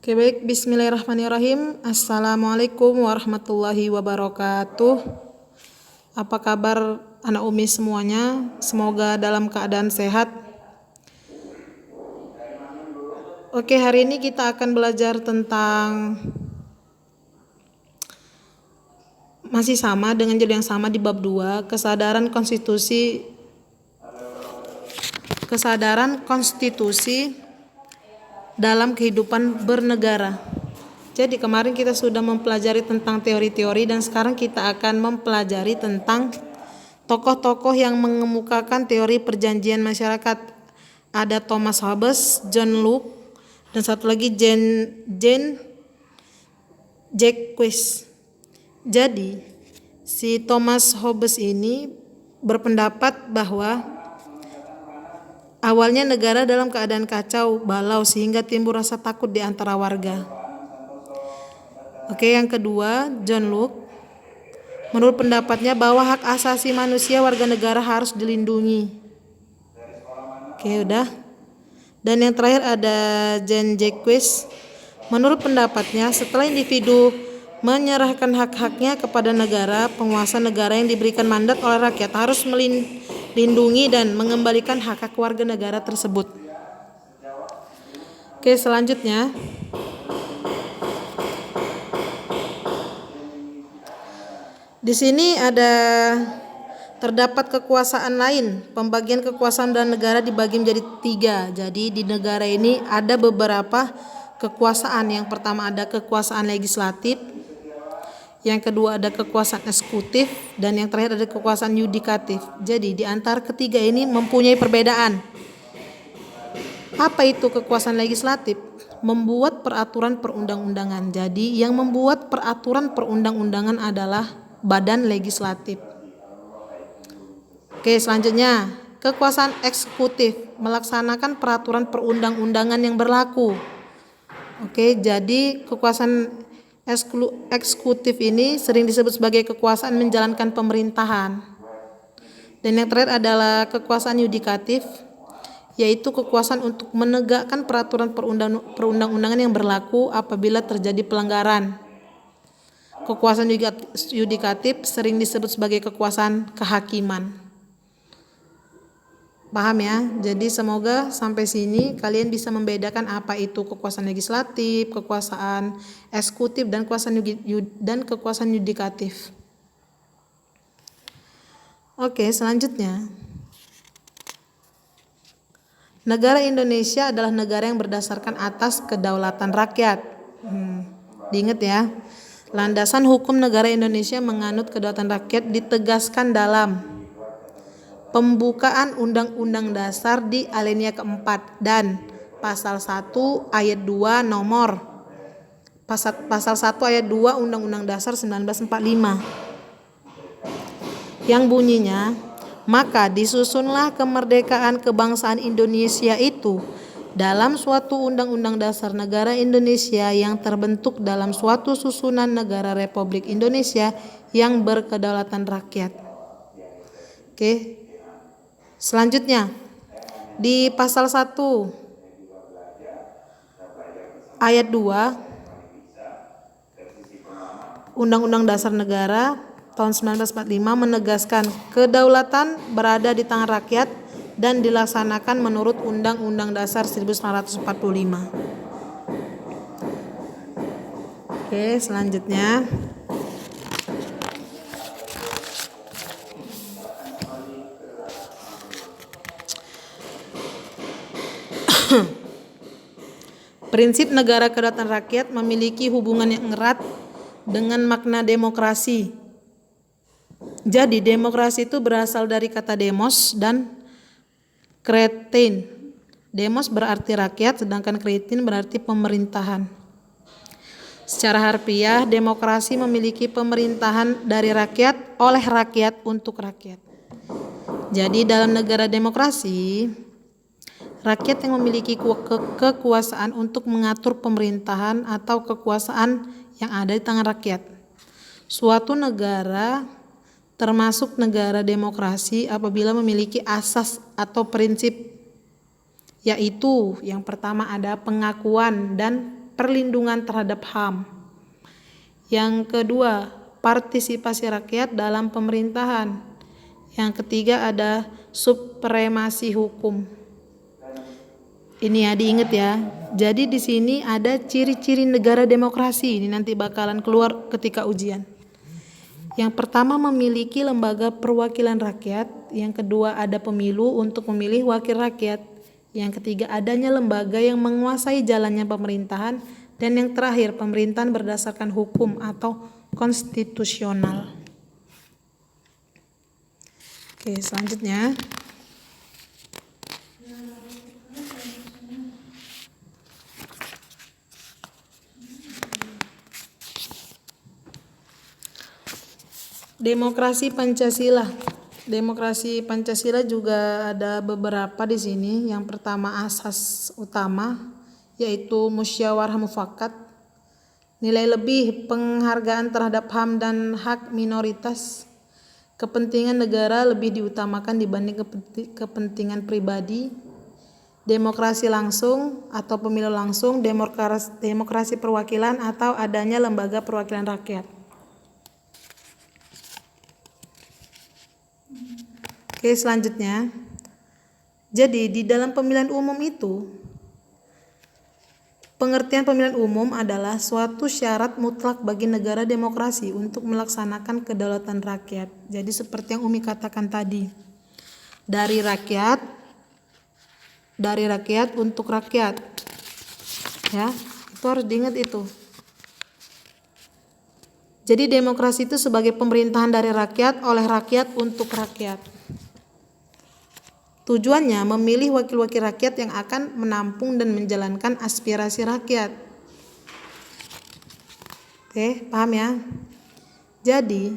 Oke, baik, bismillahirrahmanirrahim. Assalamualaikum warahmatullahi wabarakatuh. Apa kabar anak Umi semuanya? Semoga dalam keadaan sehat. Oke, hari ini kita akan belajar tentang masih sama dengan judul yang sama di bab 2, kesadaran konstitusi dalam kehidupan bernegara. Jadi kemarin kita sudah mempelajari tentang teori-teori dan sekarang kita akan mempelajari tentang tokoh-tokoh yang mengemukakan teori perjanjian masyarakat. Ada Thomas Hobbes, John Locke, dan satu lagi Jean Jacques. Jadi si Thomas Hobbes ini berpendapat bahwa awalnya negara dalam keadaan kacau balau sehingga timbul rasa takut di antara warga. Oke, yang kedua, John Locke menurut pendapatnya bahwa hak asasi manusia warga negara harus dilindungi. Oke, udah. Dan yang terakhir ada Jean Jacques. Menurut pendapatnya, setelah individu menyerahkan hak-haknya kepada negara, penguasa negara yang diberikan mandat oleh rakyat harus melindungi dan mengembalikan hak-hak warga negara tersebut. Oke, selanjutnya di sini terdapat kekuasaan lain. Pembagian kekuasaan dalam negara dibagi menjadi 3. Jadi di negara ini ada beberapa kekuasaan. Yang pertama ada kekuasaan legislatif, yang kedua ada kekuasaan eksekutif, dan yang terakhir ada kekuasaan yudikatif. Jadi di antara ketiga ini mempunyai perbedaan. Apa itu kekuasaan legislatif? Membuat peraturan perundang-undangan. Jadi yang membuat peraturan perundang-undangan adalah badan legislatif. Oke, selanjutnya kekuasaan eksekutif melaksanakan peraturan perundang-undangan yang berlaku. Oke, jadi kekuasaan eksekutif ini sering disebut sebagai kekuasaan menjalankan pemerintahan. Dan yang terakhir adalah kekuasaan yudikatif, yaitu kekuasaan untuk menegakkan peraturan perundang-undangan yang berlaku apabila terjadi pelanggaran. Kekuasaan yudikatif sering disebut sebagai kekuasaan kehakiman. Paham ya? Jadi semoga sampai sini kalian bisa membedakan apa itu kekuasaan legislatif, kekuasaan eksekutif, dan kekuasaan yudikatif. Oke, selanjutnya. Negara Indonesia adalah negara yang berdasarkan atas kedaulatan rakyat. Diingat ya. Landasan hukum negara Indonesia menganut kedaulatan rakyat ditegaskan dalam pembukaan Undang-Undang Dasar di alinea keempat dan pasal 1 ayat 2 nomor pasal 1 ayat 2 Undang-Undang Dasar 1945 yang bunyinya, maka disusunlah kemerdekaan kebangsaan Indonesia itu dalam suatu undang-undang dasar negara Indonesia yang terbentuk dalam suatu susunan negara Republik Indonesia yang berkedaulatan rakyat. Oke. Selanjutnya di pasal 1 ayat 2 Undang-Undang Dasar Negara tahun 1945 menegaskan kedaulatan berada di tangan rakyat dan dilaksanakan menurut Undang-Undang Dasar 1945. Oke, selanjutnya prinsip negara kedaulatan rakyat memiliki hubungan yang erat dengan makna demokrasi. Jadi demokrasi itu berasal dari kata demos dan kretein. Demos berarti rakyat, sedangkan kretein berarti pemerintahan. Secara harfiah, demokrasi memiliki pemerintahan dari rakyat, oleh rakyat, untuk rakyat. Jadi dalam negara demokrasi, rakyat yang memiliki kekuasaan untuk mengatur pemerintahan atau kekuasaan yang ada di tangan rakyat. Suatu negara termasuk negara demokrasi apabila memiliki asas atau prinsip, yaitu yang pertama ada pengakuan dan perlindungan terhadap HAM. Yang kedua, partisipasi rakyat dalam pemerintahan. Yang ketiga ada supremasi hukum. Ini ya diingat ya. Jadi di sini ada ciri-ciri negara demokrasi. Ini nanti bakalan keluar ketika ujian. Yang pertama memiliki lembaga perwakilan rakyat. Yang kedua ada pemilu untuk memilih wakil rakyat. Yang ketiga adanya lembaga yang menguasai jalannya pemerintahan. Dan yang terakhir pemerintahan berdasarkan hukum atau konstitusional. Oke, selanjutnya. Demokrasi Pancasila. Demokrasi Pancasila juga ada beberapa di sini. Yang pertama asas utama yaitu musyawarah mufakat. Nilai lebih penghargaan terhadap HAM dan hak minoritas. Kepentingan negara lebih diutamakan dibanding kepentingan pribadi. Demokrasi langsung atau pemilu langsung, demokrasi perwakilan atau adanya lembaga perwakilan rakyat. Oke, selanjutnya. Jadi di dalam pemilihan umum itu, pengertian pemilihan umum adalah suatu syarat mutlak bagi negara demokrasi untuk melaksanakan kedaulatan rakyat. Jadi seperti yang Umi katakan tadi, dari rakyat untuk rakyat. Ya, itu harus diingat itu. Jadi demokrasi itu sebagai pemerintahan dari rakyat, oleh rakyat, untuk rakyat. Tujuannya memilih wakil-wakil rakyat yang akan menampung dan menjalankan aspirasi rakyat. Oke, paham ya? Jadi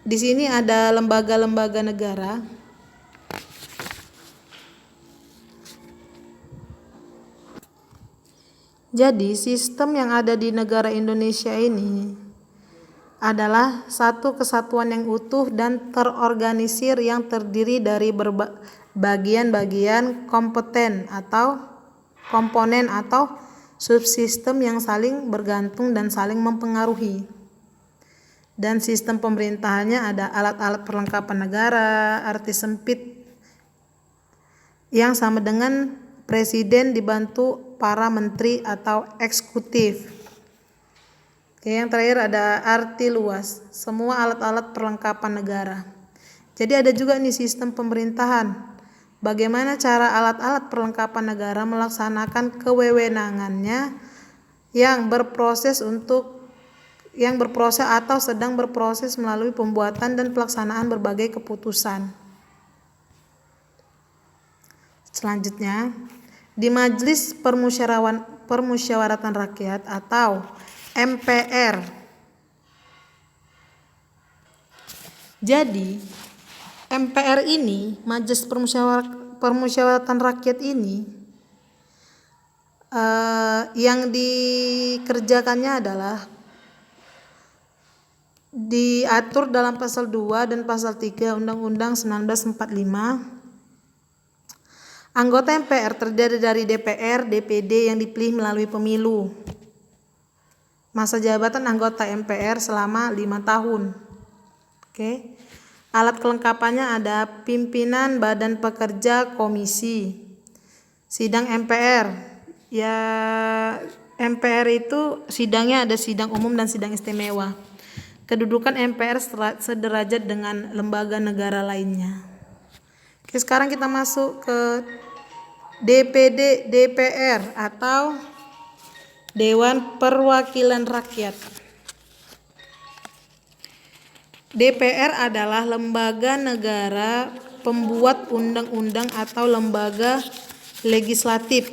di sini ada lembaga-lembaga negara. Jadi sistem yang ada di negara Indonesia ini adalah satu kesatuan yang utuh dan terorganisir yang terdiri dari bagian-bagian komponen atau subsistem yang saling bergantung dan saling mempengaruhi. Dan sistem pemerintahannya ada alat-alat perlengkapan negara, arti sempit yang sama dengan presiden dibantu para menteri atau eksekutif. Yang terakhir ada arti luas, semua alat-alat perlengkapan negara. Jadi ada juga nih sistem pemerintahan. Bagaimana cara alat-alat perlengkapan negara melaksanakan kewewenangannya yang berproses atau sedang berproses melalui pembuatan dan pelaksanaan berbagai keputusan. Selanjutnya, di Majelis Permusyawaratan Rakyat atau MPR. Jadi MPR ini, Majelis Permusyawaratan Rakyat ini, yang dikerjakannya adalah diatur dalam pasal 2 dan pasal 3 Undang-Undang 1945. Anggota MPR terdiri dari DPR, DPD yang dipilih melalui pemilu. Masa jabatan anggota MPR selama 5 tahun. Oke. Alat kelengkapannya ada pimpinan badan pekerja komisi. Sidang MPR. Ya, MPR itu sidangnya ada sidang umum dan sidang istimewa. Kedudukan MPR sederajat dengan lembaga negara lainnya. Oke, sekarang kita masuk ke DPD DPR atau Dewan Perwakilan Rakyat. DPR adalah lembaga negara pembuat undang-undang atau lembaga legislatif.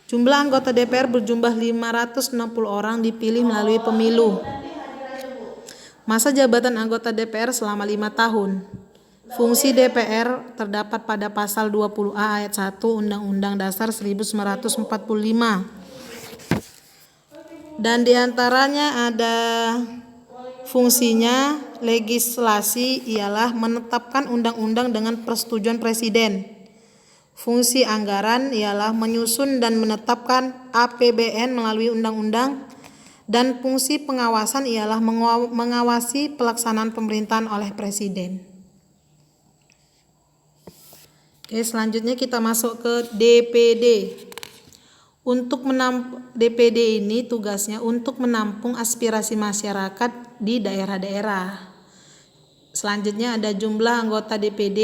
Jumlah anggota DPR berjumlah 560 orang dipilih melalui pemilu. Masa jabatan anggota DPR selama 5 tahun. Fungsi DPR terdapat pada pasal 20A ayat 1 Undang-Undang Dasar 1945. Dan diantaranya ada fungsinya legislasi ialah menetapkan undang-undang dengan persetujuan presiden. Fungsi anggaran ialah menyusun dan menetapkan APBN melalui undang-undang, dan fungsi pengawasan ialah mengawasi pelaksanaan pemerintahan oleh presiden. Oke, selanjutnya kita masuk ke DPD. Untuk DPD ini tugasnya untuk menampung aspirasi masyarakat di daerah-daerah. Selanjutnya ada jumlah anggota DPD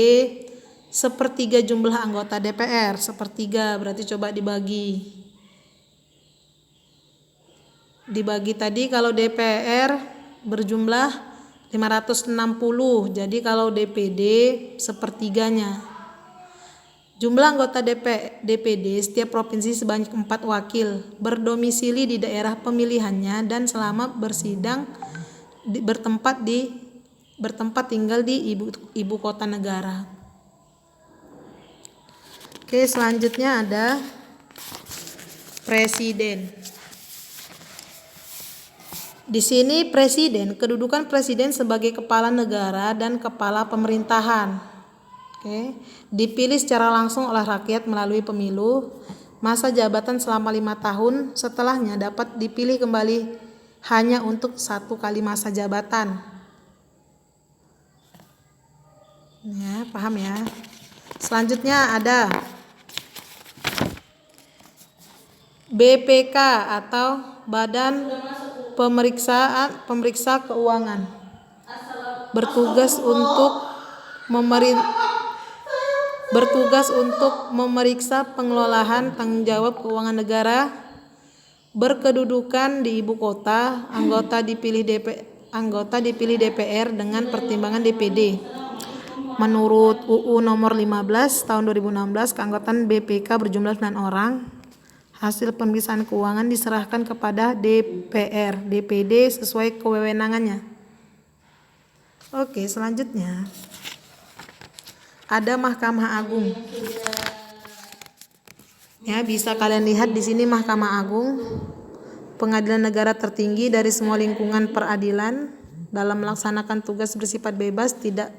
sepertiga jumlah anggota DPR. Sepertiga berarti coba dibagi tadi kalau DPR berjumlah 560, jadi kalau DPD sepertiganya. Jumlah anggota DPD setiap provinsi sebanyak 4 wakil, berdomisili di daerah pemilihannya dan selama bersidang bertempat tinggal di ibu kota negara. Oke, selanjutnya ada presiden. Di sini kedudukan presiden sebagai kepala negara dan kepala pemerintahan. Oke, dipilih secara langsung oleh rakyat melalui pemilu. Masa jabatan selama 5 tahun, setelahnya dapat dipilih kembali hanya untuk 1 kali masa jabatan. Ya, paham ya? Selanjutnya ada BPK atau Badan Pemeriksa Keuangan. Bertugas untuk memeriksa pengelolaan tanggung jawab keuangan negara, berkedudukan di ibu kota, anggota dipilih DPR dengan pertimbangan DPD. Menurut UU nomor 15 tahun 2016, keanggotaan BPK berjumlah 9 orang. Hasil pemeriksaan keuangan diserahkan kepada DPD sesuai kewenangannya. Oke, selanjutnya ada Mahkamah Agung. Ya, bisa kalian lihat di sini Mahkamah Agung, pengadilan negara tertinggi dari semua lingkungan peradilan, dalam melaksanakan tugas bersifat bebas, tidak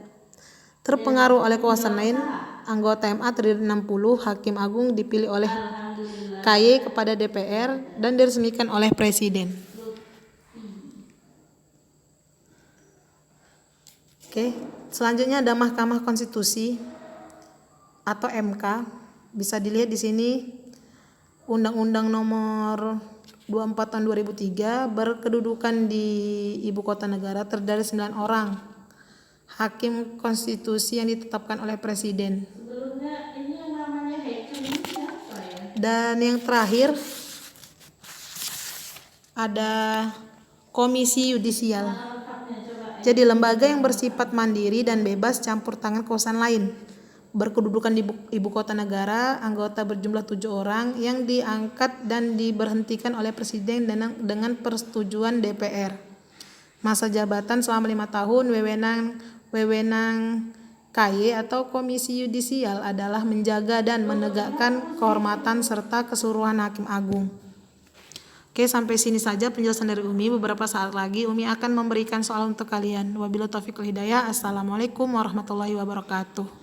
terpengaruh oleh kekuasaan lain. Anggota MA terdiri 60, Hakim Agung dipilih oleh KY kepada DPR dan diresmikan oleh Presiden. Oke, selanjutnya ada Mahkamah Konstitusi atau MK. Bisa dilihat di sini Undang-Undang nomor 24 tahun 2003, berkedudukan di ibu kota negara, terdiri 9 orang Hakim Konstitusi yang ditetapkan oleh Presiden. Dan yang terakhir ada Komisi Yudisial. Jadi lembaga yang bersifat mandiri dan bebas campur tangan kekuasaan lain. Berkedudukan di ibu kota negara, anggota berjumlah 7 orang yang diangkat dan diberhentikan oleh Presiden dengan persetujuan DPR. Masa jabatan selama 5 tahun. Wewenang KY atau Komisi Yudisial adalah menjaga dan menegakkan kehormatan serta keseluruhan Hakim Agung. Oke, sampai sini saja penjelasan dari Umi. Beberapa saat lagi Umi akan memberikan soal untuk kalian. Wabillahi taufiq wal hidayah. Assalamualaikum warahmatullahi wabarakatuh.